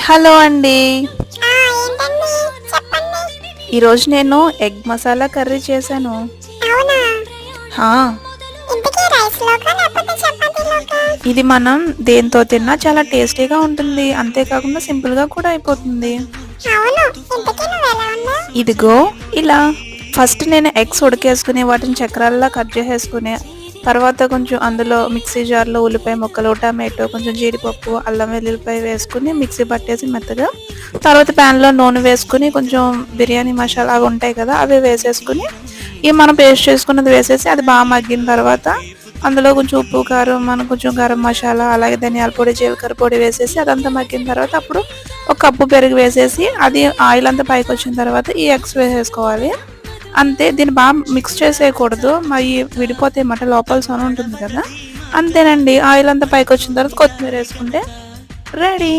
Hello అండి. ఏంటండి? చెప్పండి. ఈరోజు నేను ఎగ్ మసాలా కర్రీ చేశాను. అవునా? హా! ఇంతకీ రైస్‌లోకా లేకపోతే చపాతీలోకా? ఇది మనం దేనితో తిన్నా చాలా టేస్టీగా ఉంటుంది. అంతేకాకుండా సింపుల్‌గా కూడా అయిపోతుంది. అవును. ఇంతకీ నువ్వెలా ఉన్నావు? ఇదిగో ఇలా ఫస్ట్ నేను ఎగ్స్ ఉడకేసుకుని వాటిని చక్రాల్లా కట్ చేసేసుకుని, తర్వాత కొంచెం అందులో మిక్సీ జార్‌లో ఉల్లిపాయ ముక్కలు, టమాటో, కొంచెం జీడిపప్పు, అల్లం వెల్లుల్లిపాయ వేసుకొని మిక్సీ పట్టేసి మెత్తగా, తర్వాత ప్యాన్‌లో నూనె వేసుకొని కొంచెం బిర్యానీ మసాలా అవి ఉంటాయి కదా! అవి వేసేసుకొని, ఇవి మనం పేస్ట్ చేసుకున్నది వేసేసి అది బాగా మగ్గిన తర్వాత అందులో కొంచెం ఉప్పు, కారం, మనం కొంచెం గరం మసాలా, అలాగే ధనియాల పొడి, జీలకర్ర పొడి వేసేసి అదంతా మగ్గిన తర్వాత అప్పుడు ఒక కప్పు పెరుగు వేసేసి అది ఆయిల్ అంతా పైకొచ్చిన తర్వాత ఈ ఎగ్స్ వేసేసుకోవాలి. అంతే. దీన్ని బాగా మిక్స్ చేసేయకూడదు. మరి విడిపోతాయి మాట లోపల సొన ఉంటుంది కదా! అంతేనండి. ఆయిల్ అంతా పైకొచ్చిన తర్వాత కొత్తిమీర వేసుకుంటే రెడీ.